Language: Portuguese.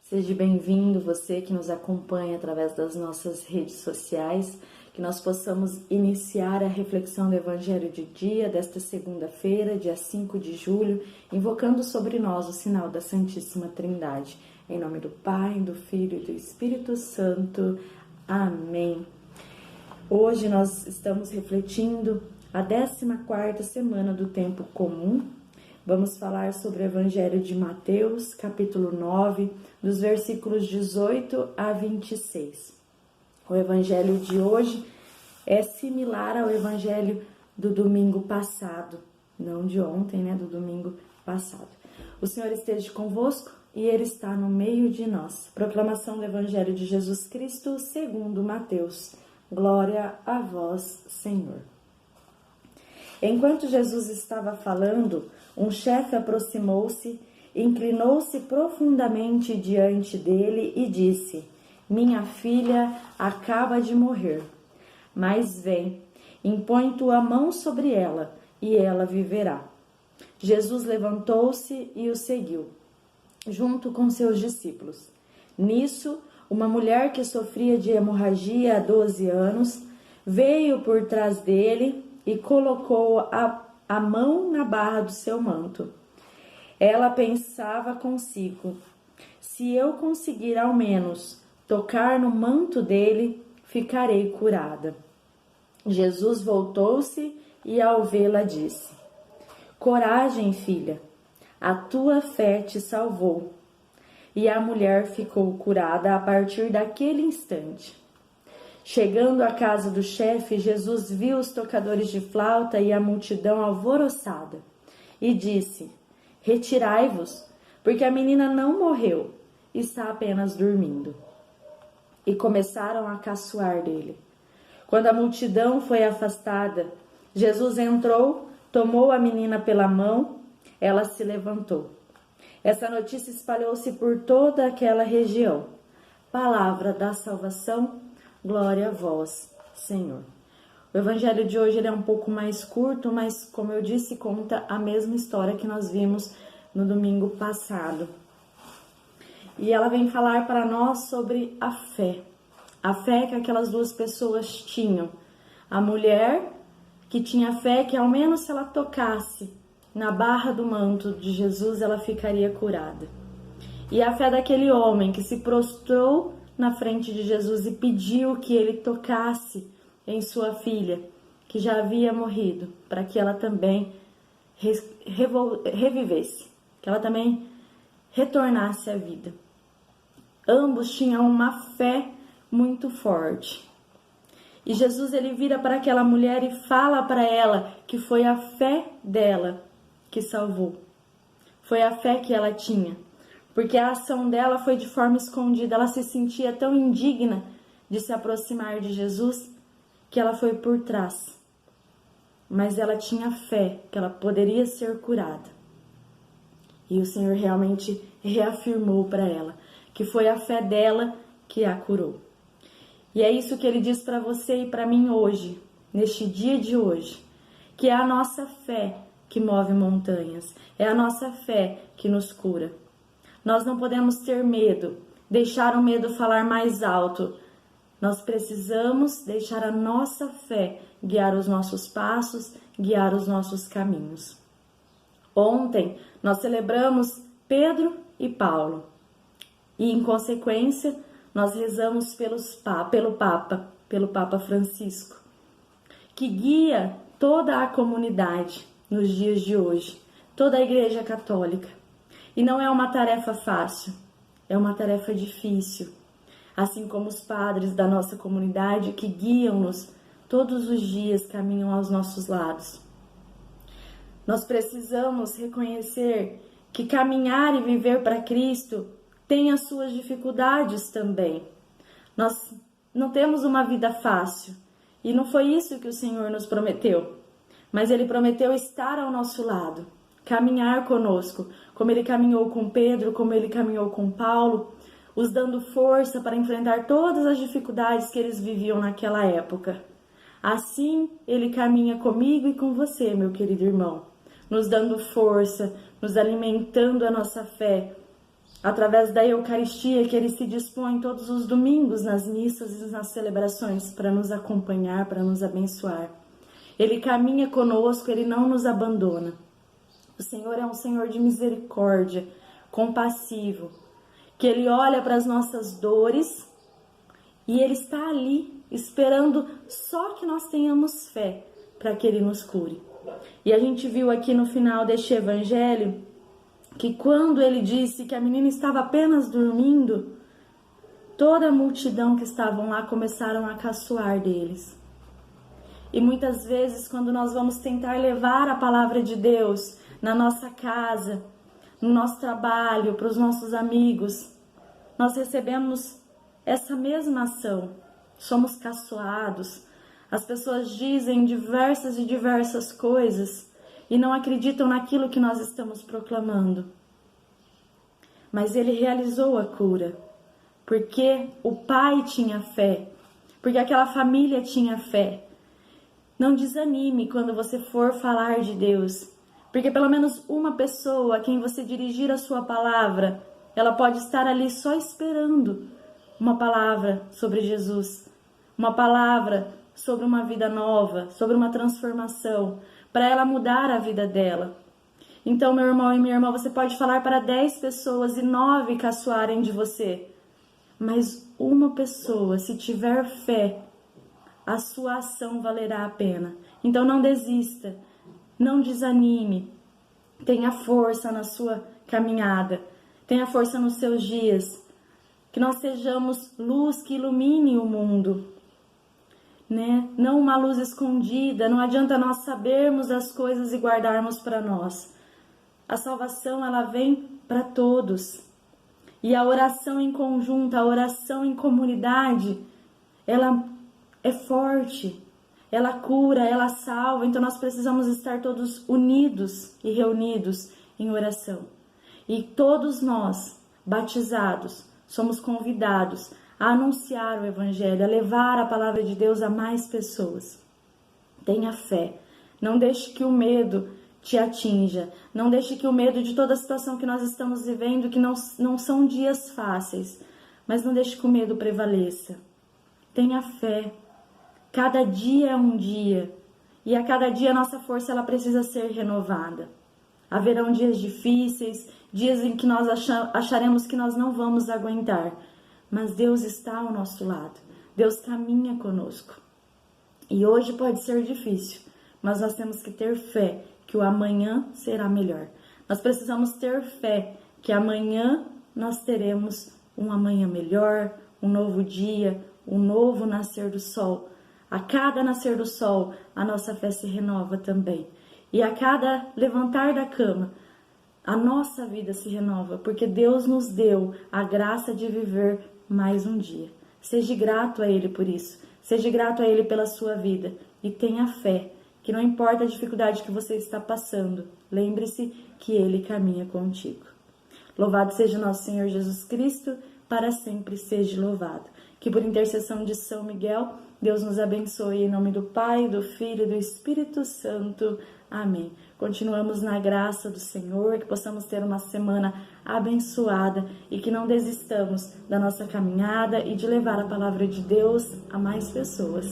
Seja bem-vindo, você que nos acompanha através das nossas redes sociais, que nós possamos iniciar a reflexão do Evangelho de dia desta segunda-feira, dia 5 de julho, invocando sobre nós o sinal da Santíssima Trindade. Em nome do Pai, do Filho e do Espírito Santo. Amém. Hoje nós estamos refletindo a 14ª semana do Tempo Comum. Vamos falar sobre o Evangelho de Mateus, capítulo 9, dos versículos 18 a 26. O Evangelho de hoje é similar ao Evangelho do domingo passado, não de ontem, do domingo passado. O Senhor esteja convosco e Ele está no meio de nós. Proclamação do Evangelho de Jesus Cristo segundo Mateus. Glória a vós, Senhor. Enquanto Jesus estava falando, um chefe aproximou-se, inclinou-se profundamente diante dele e disse: Minha filha acaba de morrer, mas vem, impõe tua mão sobre ela e ela viverá. Jesus levantou-se e o seguiu, junto com seus discípulos. Nisso, uma mulher que sofria de hemorragia há 12 anos veio por trás dele e colocou a mão na barra do seu manto. Ela pensava consigo: se eu conseguir ao menos tocar no manto dele, ficarei curada. Jesus voltou-se e ao vê-la disse: Coragem, filha, a tua fé te salvou. E a mulher ficou curada a partir daquele instante. Chegando à casa do chefe, Jesus viu os tocadores de flauta e a multidão alvoroçada e disse: Retirai-vos, porque a menina não morreu, está apenas dormindo. E começaram a caçoar dele. Quando a multidão foi afastada, Jesus entrou, tomou a menina pela mão, ela se levantou. Essa notícia espalhou-se por toda aquela região. Palavra da salvação. Glória a vós, Senhor. O Evangelho de hoje ele é um pouco mais curto, mas, como eu disse, conta a mesma história que nós vimos no domingo passado. E ela vem falar para nós sobre a fé. A fé que aquelas duas pessoas tinham. A mulher que tinha fé que, ao menos se ela tocasse na barra do manto de Jesus, ela ficaria curada. E a fé daquele homem que se prostrou na frente de Jesus e pediu que ele tocasse em sua filha, que já havia morrido, para que ela também revivesse, que ela também retornasse à vida. Ambos tinham uma fé muito forte. E Jesus ele vira para aquela mulher e fala para ela que foi a fé dela que salvou. Foi a fé que ela tinha. Porque a ação dela foi de forma escondida. Ela se sentia tão indigna de se aproximar de Jesus que ela foi por trás. Mas ela tinha fé que ela poderia ser curada. E o Senhor realmente reafirmou para ela que foi a fé dela que a curou. E é isso que Ele diz para você e para mim hoje, neste dia de hoje, que é a nossa fé que move montanhas, é a nossa fé que nos cura. Nós não podemos ter medo, deixar o medo falar mais alto. Nós precisamos deixar a nossa fé guiar os nossos passos, guiar os nossos caminhos. Ontem nós celebramos Pedro e Paulo. E em consequência, nós rezamos pelo Papa Francisco, que guia toda a comunidade nos dias de hoje, toda a Igreja Católica. E não é uma tarefa fácil, é uma tarefa difícil. Assim como os padres da nossa comunidade que guiam-nos todos os dias, caminham aos nossos lados. Nós precisamos reconhecer que caminhar e viver para Cristo tem as suas dificuldades também. Nós não temos uma vida fácil e não foi isso que o Senhor nos prometeu. Mas Ele prometeu estar ao nosso lado, caminhar conosco, como Ele caminhou com Pedro, como Ele caminhou com Paulo, os dando força para enfrentar todas as dificuldades que eles viviam naquela época. Assim, Ele caminha comigo e com você, meu querido irmão, nos dando força, nos alimentando a nossa fé, através da Eucaristia que Ele se dispõe todos os domingos nas missas e nas celebrações para nos acompanhar, para nos abençoar. Ele caminha conosco, Ele não nos abandona. O Senhor é um Senhor de misericórdia, compassivo, que Ele olha para as nossas dores e Ele está ali esperando só que nós tenhamos fé para que Ele nos cure. E a gente viu aqui no final deste evangelho que quando Ele disse que a menina estava apenas dormindo, toda a multidão que estavam lá começaram a caçoar deles. E muitas vezes, quando nós vamos tentar levar a palavra de Deus na nossa casa, no nosso trabalho, para os nossos amigos, nós recebemos essa mesma ação. Somos caçoados. As pessoas dizem diversas coisas e não acreditam naquilo que nós estamos proclamando. Mas Ele realizou a cura, porque o pai tinha fé, porque aquela família tinha fé. Não desanime quando você for falar de Deus, porque pelo menos uma pessoa a quem você dirigir a sua palavra, ela pode estar ali só esperando uma palavra sobre Jesus, uma palavra sobre uma vida nova, sobre uma transformação, para ela mudar a vida dela. Então, meu irmão e minha irmã, você pode falar para 10 pessoas e 9 caçoarem de você, mas uma pessoa, se tiver fé, a sua ação valerá a pena. Então não desista, não desanime, tenha força na sua caminhada, tenha força nos seus dias, que nós sejamos luz que ilumine o mundo, né? Não uma luz escondida. Não adianta nós sabermos as coisas e guardarmos para nós. A salvação, ela vem para todos. E a oração em conjunto, a oração em comunidade, ela é forte, ela cura, ela salva. Então nós precisamos estar todos unidos e reunidos em oração. E todos nós, batizados, somos convidados a anunciar o Evangelho, a levar a palavra de Deus a mais pessoas. Tenha fé. Não deixe que o medo te atinja. Não deixe que o medo de toda a situação que nós estamos vivendo, que não são dias fáceis, mas não deixe que o medo prevaleça. Tenha fé. Cada dia é um dia. E a cada dia a nossa força ela precisa ser renovada. Haverão dias difíceis, dias em que nós acharemos que nós não vamos aguentar. Mas Deus está ao nosso lado. Deus caminha conosco. E hoje pode ser difícil, mas nós temos que ter fé que o amanhã será melhor. Nós precisamos ter fé que amanhã nós teremos um amanhã melhor, um novo dia, um novo nascer do sol. A cada nascer do sol, a nossa fé se renova também. E a cada levantar da cama, a nossa vida se renova, porque Deus nos deu a graça de viver mais um dia. Seja grato a Ele por isso. Seja grato a Ele pela sua vida. E tenha fé, que não importa a dificuldade que você está passando, lembre-se que Ele caminha contigo. Louvado seja nosso Senhor Jesus Cristo, para sempre seja louvado. Que por intercessão de São Miguel, Deus nos abençoe em nome do Pai, do Filho e do Espírito Santo. Amém. Continuamos na graça do Senhor, que possamos ter uma semana abençoada e que não desistamos da nossa caminhada e de levar a palavra de Deus a mais pessoas.